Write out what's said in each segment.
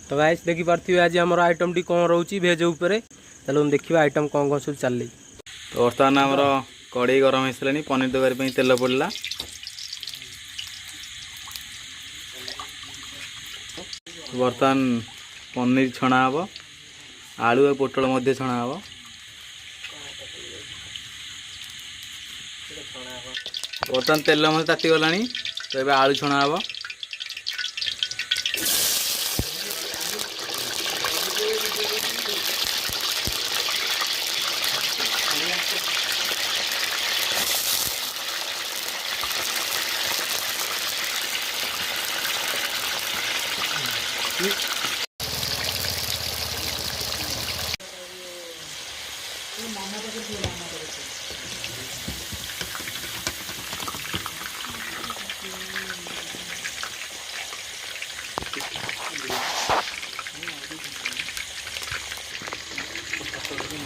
तो गाइस देखि पारथि आज हमर आइटम टी कोन रहउची भेज ऊपर चलो हम देखिबा आइटम कोन कोन सब चलली। तो वर्तमान हमर कड़ाई गरम हेसलानी पनीर तरकारी पे तेल पड़ला। वर्तमान पनीर छणा हबो आलू और पोटल मध्य छणा हबो। वर्तमान तेल मध्य ताती गलानी तो एबे आलू छणा हबो।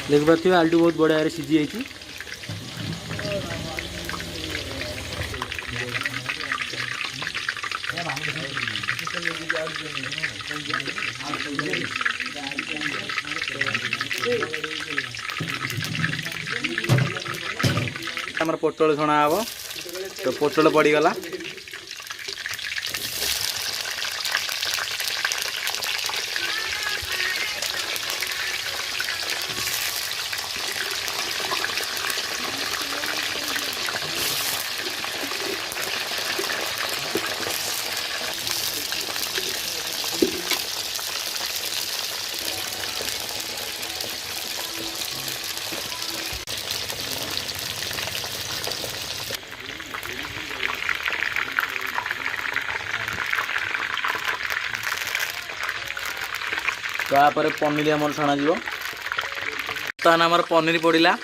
देख पारथि आलू बहुत बढ़िया सीझी जाइए। हमर पोटल छणा हबो तो पोटल पड़ी गला। तापर पनीर आमर छणा जीवो। तान आमर पनीर पड़िला।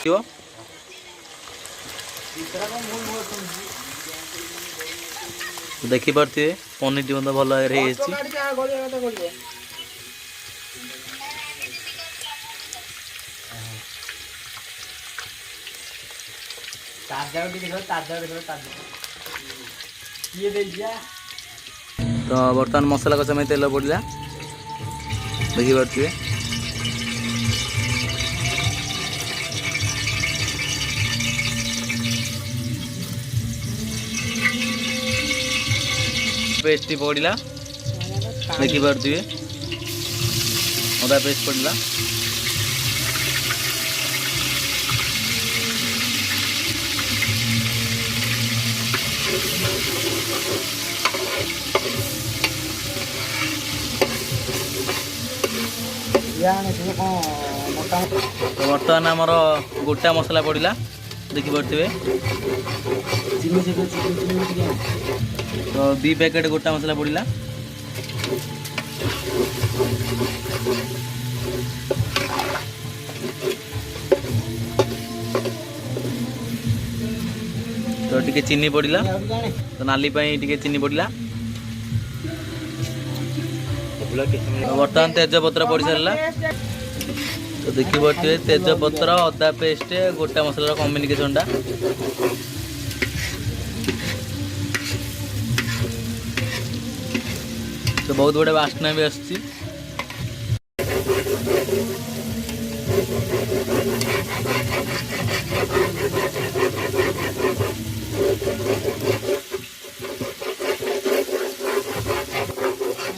क्यों देखी पारे पनीर टी मतलब भल तो बर्तमान मसला कषा में तेल पड़ा देखी पारे। पेस्ट पड़ा देखी पारे अदा पेस्ट पड़ा। तो बर्तमान आमर गोटा मसला पड़ा देखी पारे। तो 2 पैकेट गोटा मसला पड़ा। तो टिके चीनी पड़ा तो नाली टिके चीनी पड़ा। तो बर्तमान तेजपत्र पड़ सारा। तो देखी पारे तेजपत्र अदा पेस्ट गोटा मसला कम्बिनेसन टा तो बहुत बड़े वासना भी आसची।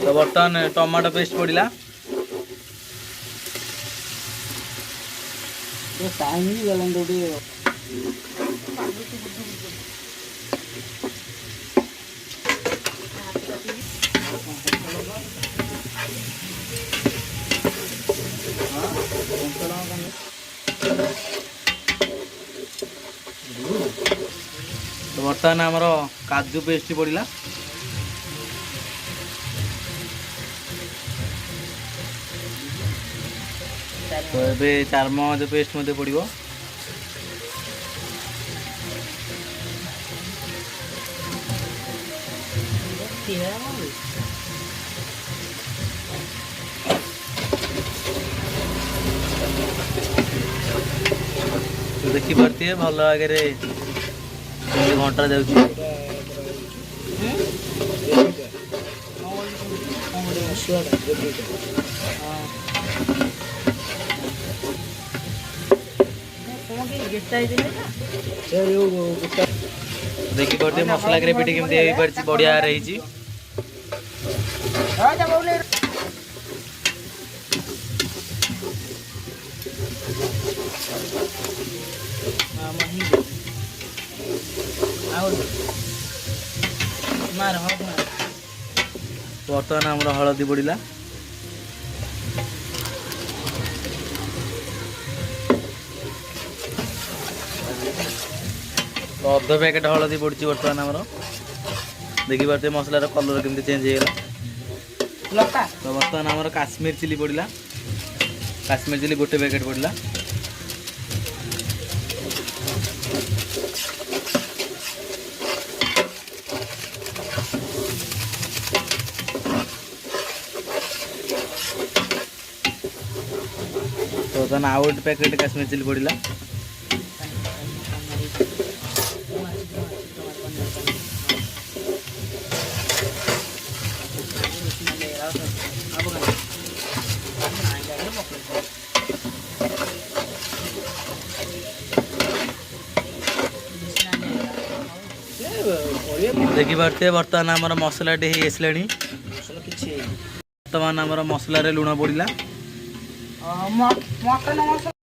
तो बर्तमान टमाटो पेस्ट पड़ा। तो बर्तमान आमर काजू पेस्ट पड़ा। तो ये चारमगज पेस्ट मध्य पड़ो। ଦେଖିପାରୁଥିବେ ଭଲ ଆଗରେ ଘଣ୍ଟା ଯାଉଛି। ଦେଖିପାରୁଥିବେ ମସଲା ଗ୍ରେଭିଟି କେମିତି ହେଇପାରିଛି, ବଢିଆ ହେଇଛି। ବର୍ତ୍ତମାନ ଆମର ହଳଦୀ ପଡ଼ିଲା। ଅଧ ପ୍ୟାକେଟ ହଳଦୀ ପଡୁଛି ବର୍ତ୍ତମାନ ଆମର। ଦେଖିପାରୁଥିବେ ମସଲାର କଲର କେମିତି ଚେଞ୍ଜ ହେଇଗଲା। ତ ବର୍ତ୍ତମାନ ଆମର କାଶ୍ମୀର ଚିଲି ପଡ଼ିଲା। କାଶ୍ମୀର ଚିଲି ଗୋଟେ ପ୍ୟାକେଟ ପଡ଼ିଲା। ବର୍ତ୍ତମାନ ଆଉ ଗୋଟେ ପ୍ୟାକେଟ କାଶ୍ମୀର ଚିଲି ପଡ଼ିଲା। ଦେଖିପାରୁଥିବେ ବର୍ତ୍ତମାନ ଆମର ମସଲାଟି ହେଇ ଆସିଲାଣି। ବର୍ତ୍ତମାନ ଆମର ମସଲାରେ ଲୁଣ ପଡ଼ିଲା।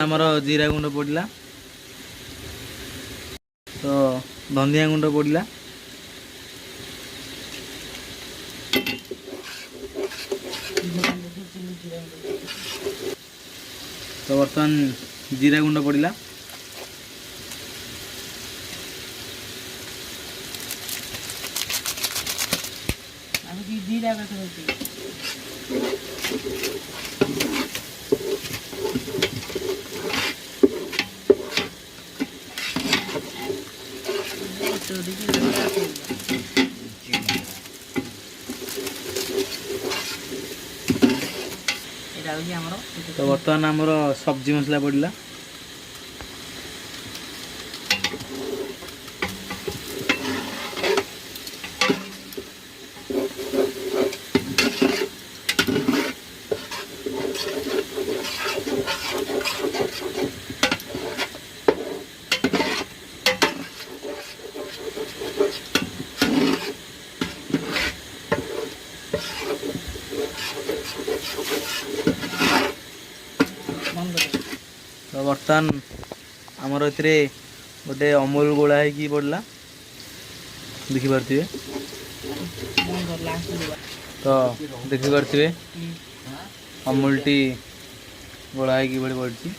ଆମର ଜିରା ଗୁଣ୍ଡ ପଡ଼ିଲା। ତ ଧନିଆ ଗୁଣ୍ଡ ପଡ଼ିଲା। ତ ବର୍ତ୍ତମାନ ଜିରା ଗୁଣ୍ଡ ପଡ଼ିଲା। ତ ବର୍ତ୍ତମାନ ଆମର ସब्जी ମସଲା ପଡ଼ିଲା। ତ ବର୍ତ୍ତମାନ ଆମର ଏଥିରେ ଗୋଟେ ଅମୁଲ ଗୋଳା ହେଇକି ପଡ଼ିଲା। ଦେଖିପାରୁଥିବେ। ତ ଦେଖିପାରୁଥିବେ ଅମୁଲଟି ଗୋଳା ହେଇକି ଭଳି ପଡ଼ିଛି।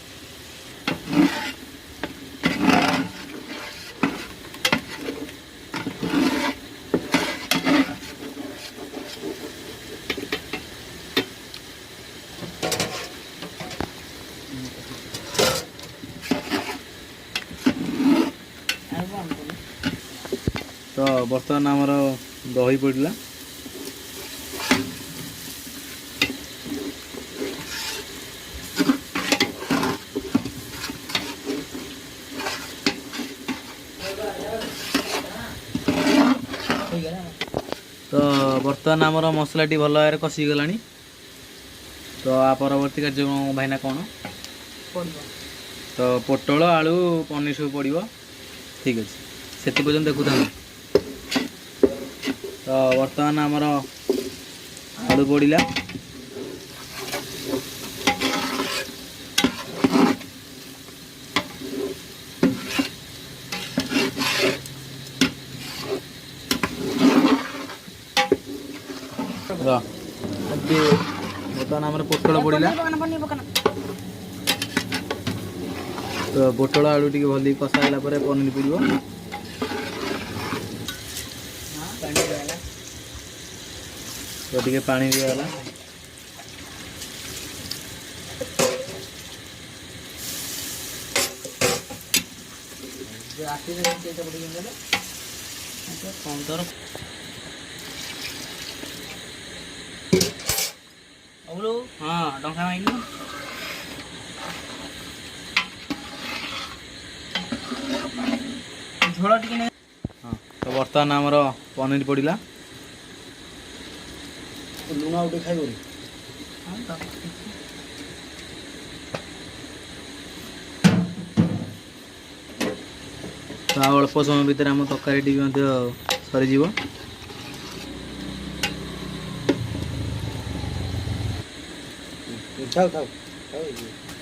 ତ ବର୍ତ୍ତମାନ ଆମର ଦହି ପଡ଼ିଲା। ତ ବର୍ତ୍ତମାନ ଆମର ମସଲାଟି ଭଲ ଭାବରେ କଷିଗଲାଣି। ତ ପରବର୍ତ୍ତୀ କାର୍ଯ୍ୟକ୍ରମ ଭାଇନା କ'ଣ? ତ ପୋଟଳ ଆଳୁ ପନିର ସବୁ ପଡ଼ିବ। ଠିକ୍ ଅଛି, ସେତି ପର୍ଯ୍ୟନ୍ତ ଦେଖୁଥାନ୍ତୁ। ତ ବର୍ତ୍ତମାନ ଆମର ଆଳୁ ପଡ଼ିଲା। ବର୍ତ୍ତମାନ ଆମର ପୋଟଳ ପଡ଼ିଲା। ତ ପୋଟଳ ଆଳୁ ଟିକେ ଭଲ କଷା ହେଲା ପରେ ପନିର ପଡ଼ିବ। ତ ଟିକେ ପାଣି ଦିଆଗଲା। ହଁ ଟଙ୍କା ମାଗିଲୁ। ଝୋଳ ଟିକେ ହଁ ତ ବର୍ତ୍ତମାନ ଆମର ପନିର ପଡ଼ିଲା। ଲୁଣ ଆଉ ଟିକେ ଖାଇବନି? ତ ଆଉ ଅଳ୍ପ ସମୟ ଭିତରେ ଆମ ତରକାରୀଟି ବି ମଧ୍ୟ ସରିଯିବ। ଥାଉ ଥାଉ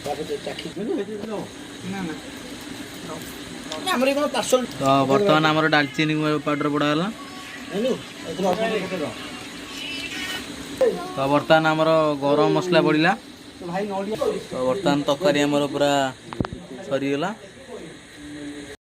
ତାପରେ ଚାଖିକି ଆମର କ'ଣ ପାର୍ସଲ ତ ବର୍ତ୍ତମାନ ଆମର ଡାଲଚିନି ପାଉଡ଼ର ପଡ଼ା ହେଲା। ତ ବର୍ତ୍ତମାନ ଆମର ଗରମ ମସଲା ପଡ଼ିଲା। ତ ବର୍ତ୍ତମାନ ତରକାରୀ ଆମର ପୁରା ସରିଗଲା।